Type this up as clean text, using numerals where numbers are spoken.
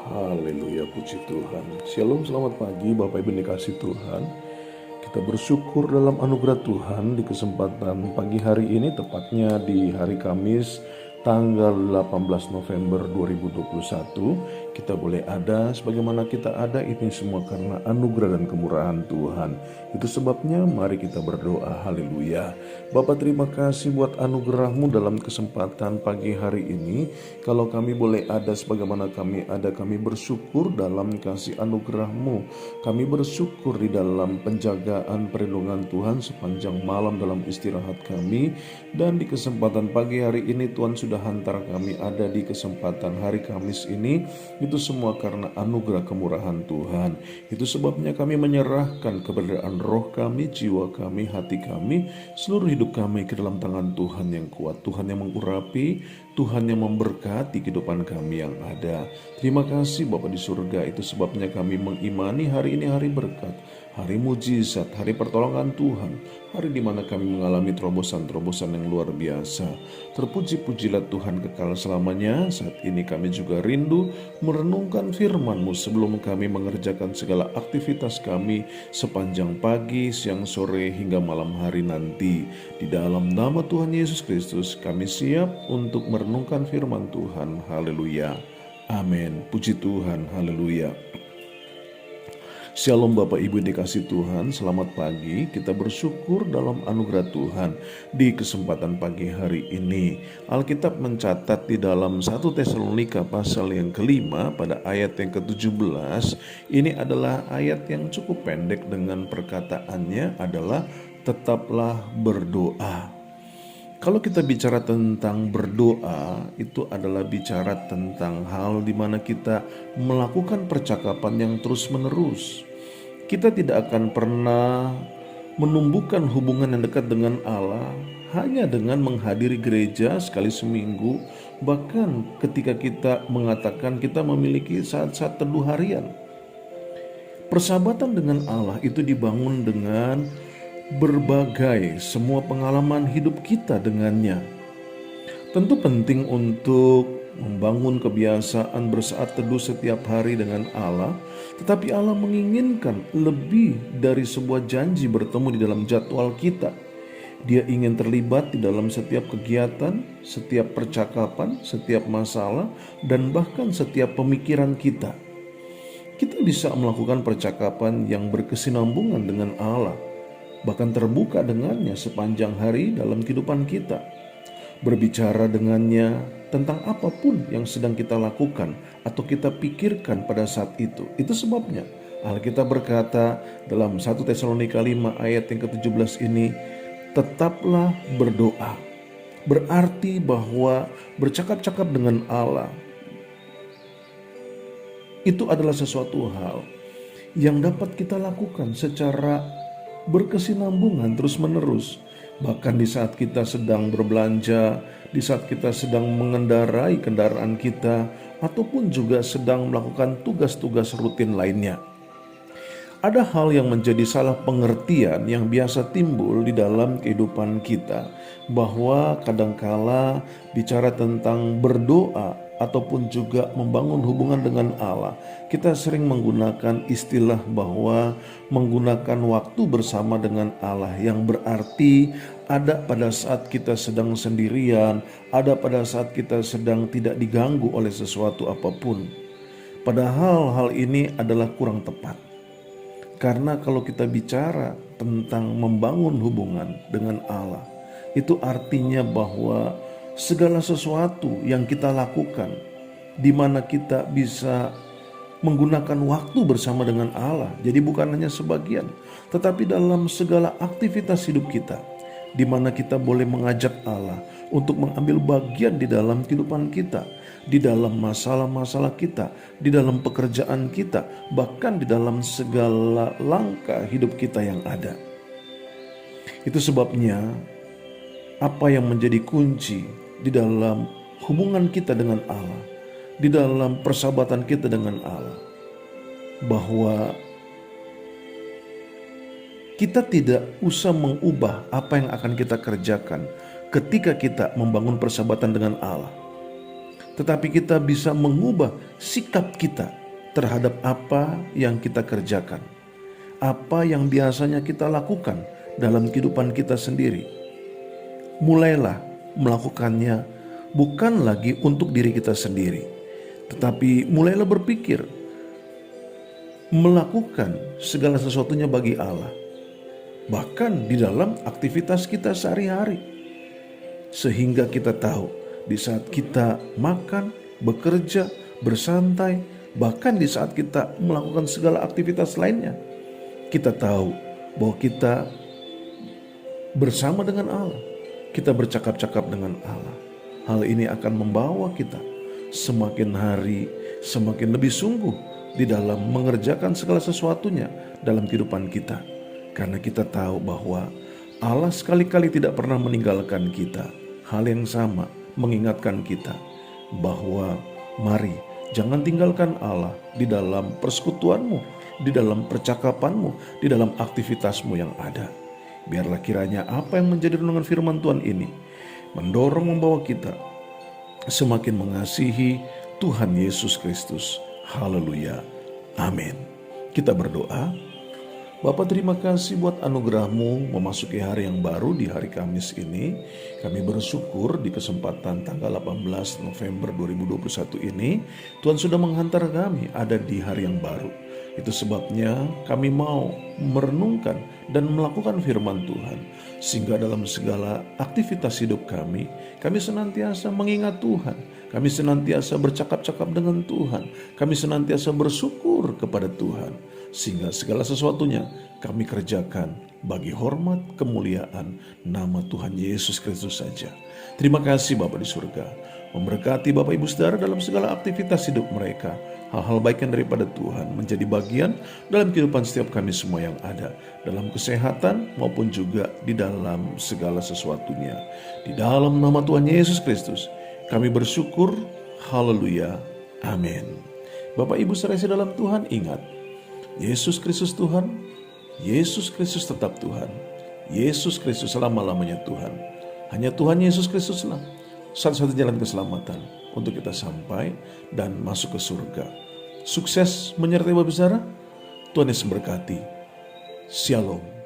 Haleluya, puji Tuhan. Shalom, selamat pagi Bapak Ibu yang dikasihi Tuhan. Kita bersyukur dalam anugerah Tuhan di kesempatan pagi hari ini, tepatnya di hari Kamis tanggal 18 November 2021. Kita boleh ada sebagaimana kita ada, ini semua karena anugerah dan kemurahan Tuhan. Itu sebabnya mari kita berdoa. Haleluya. Bapa, terima kasih buat anugerah-Mu dalam kesempatan pagi hari ini. Kalau kami boleh ada sebagaimana kami ada, kami bersyukur dalam kasih anugerah-Mu. Kami bersyukur di dalam penjagaan perlindungan Tuhan sepanjang malam dalam istirahat kami. Dan di kesempatan pagi hari ini Tuhan sudah hantar kami ada di kesempatan hari Kamis ini. Itu semua karena anugerah kemurahan Tuhan. Itu sebabnya kami menyerahkan keberadaan roh kami, jiwa kami, hati kami, seluruh hidup kami ke dalam tangan Tuhan yang kuat. Tuhan yang mengurapi, Tuhan yang memberkati kehidupan kami yang ada. Terima kasih Bapa di surga. Itu sebabnya kami mengimani hari ini hari berkat, hari mujizat, hari pertolongan Tuhan, hari di mana kami mengalami terobosan-terobosan yang luar biasa. Terpuji-pujilah Tuhan kekal selamanya. Saat ini kami juga rindu merenungkan firman-Mu sebelum kami mengerjakan segala aktivitas kami sepanjang pagi, siang, sore, hingga malam hari nanti. Di dalam nama Tuhan Yesus Kristus kami siap untuk merenungkan firman Tuhan. Haleluya. Amin. Puji Tuhan. Haleluya. Shalom Bapak Ibu dikasih Tuhan, selamat pagi. Kita bersyukur dalam anugerah Tuhan di kesempatan pagi hari ini. Alkitab mencatat di dalam 1 Tesalonika pasal yang kelima pada ayat yang ke-17. Ini adalah ayat yang cukup pendek dengan perkataannya adalah tetaplah berdoa. Kalau kita bicara tentang berdoa, itu adalah bicara tentang hal di mana kita melakukan percakapan yang terus-menerus. Kita tidak akan pernah menumbuhkan hubungan yang dekat dengan Allah hanya dengan menghadiri gereja sekali seminggu, bahkan ketika kita mengatakan kita memiliki saat-saat teduh harian. Persahabatan dengan Allah itu dibangun dengan berbagai semua pengalaman hidup kita dengannya. Tentu penting untuk membangun kebiasaan bersaat teduh setiap hari dengan Allah, tetapi Allah menginginkan lebih dari sebuah janji bertemu di dalam jadwal kita. Dia ingin terlibat di dalam setiap kegiatan, setiap percakapan, setiap masalah, dan bahkan setiap pemikiran kita. Kita bisa melakukan percakapan yang berkesinambungan dengan Allah, bahkan terbuka dengannya sepanjang hari dalam kehidupan kita. Berbicara dengannya tentang apapun yang sedang kita lakukan atau kita pikirkan pada saat itu. Itu sebabnya Alkitab berkata dalam 1 Tesalonika 5 ayat yang ke-17 ini, tetaplah berdoa. Berarti bahwa bercakap-cakap dengan Allah itu adalah sesuatu hal yang dapat kita lakukan secara berkesinambungan terus-menerus. Bahkan di saat kita sedang berbelanja, di saat kita sedang mengendarai kendaraan kita, ataupun juga sedang melakukan tugas-tugas rutin lainnya. Ada hal yang menjadi salah pengertian yang biasa timbul di dalam kehidupan kita, bahwa kadangkala bicara tentang berdoa ataupun juga membangun hubungan dengan Allah, kita sering menggunakan istilah bahwa menggunakan waktu bersama dengan Allah, yang berarti ada pada saat kita sedang sendirian, ada pada saat kita sedang tidak diganggu oleh sesuatu apapun. Padahal hal ini adalah kurang tepat. Karena kalau kita bicara tentang membangun hubungan dengan Allah, itu artinya bahwa segala sesuatu yang kita lakukan, di mana kita bisa menggunakan waktu bersama dengan Allah. Jadi bukan hanya sebagian, tetapi dalam segala aktivitas hidup kita, di mana kita boleh mengajak Allah untuk mengambil bagian di dalam kehidupan kita, di dalam masalah-masalah kita, di dalam pekerjaan kita, bahkan di dalam segala langkah hidup kita yang ada. Itu sebabnya apa yang menjadi kunci di dalam hubungan kita dengan Allah, di dalam persahabatan kita dengan Allah, bahwa kita tidak usah mengubah apa yang akan kita kerjakan ketika kita membangun persahabatan dengan Allah. tetapi kita bisa mengubah sikap kita terhadap apa yang kita kerjakan, apa yang biasanya kita lakukan dalam kehidupan kita sendiri. Mulailah melakukannya bukan lagi untuk diri kita sendiri, tetapi mulailah berpikir melakukan segala sesuatunya bagi Allah, bahkan di dalam aktivitas kita sehari-hari, sehingga kita tahu di saat kita makan, bekerja, bersantai, bahkan di saat kita melakukan segala aktivitas lainnya, kita tahu bahwa kita bersama dengan Allah, kita bercakap-cakap dengan Allah. Hal ini akan membawa kita semakin hari semakin lebih sungguh di dalam mengerjakan segala sesuatunya dalam kehidupan kita. Karena kita tahu bahwa Allah sekali-kali tidak pernah meninggalkan kita. Hal yang sama mengingatkan kita bahwa mari jangan tinggalkan Allah di dalam persekutuanmu, di dalam percakapanmu, di dalam aktivitasmu yang ada. Biarlah kiranya apa yang menjadi renungan firman Tuhan ini mendorong membawa kita semakin mengasihi Tuhan Yesus Kristus. Haleluya. Amin. Kita berdoa. Bapa, terima kasih buat anugerah-Mu memasuki hari yang baru di hari Kamis ini. Kami bersyukur di kesempatan tanggal 18 November 2021 ini Tuhan sudah menghantar kami ada di hari yang baru. Itu sebabnya kami mau merenungkan dan melakukan firman Tuhan, sehingga dalam segala aktivitas hidup kami senantiasa mengingat Tuhan, kami senantiasa bercakap-cakap dengan Tuhan, kami senantiasa bersyukur kepada Tuhan, sehingga segala sesuatunya kami kerjakan bagi hormat kemuliaan nama Tuhan Yesus Kristus saja. Terima kasih Bapa di surga, memberkati Bapak Ibu Saudara dalam segala aktivitas hidup mereka. Hal-hal baik yang daripada Tuhan menjadi bagian dalam kehidupan setiap kami semua yang ada, dalam kesehatan maupun juga di dalam segala sesuatunya. Di dalam nama Tuhan Yesus Kristus kami bersyukur. Haleluya. Amin. Bapak Ibu saudara dalam Tuhan, ingat, Yesus Kristus Tuhan, Yesus Kristus tetap Tuhan, Yesus Kristus selama-lamanya Tuhan. Hanya Tuhan Yesus Kristuslah satu-satu jalan keselamatan untuk kita sampai dan masuk ke surga. Sukses menyertai Bapak Saudara. Tuhan Yesus memberkati. Shalom.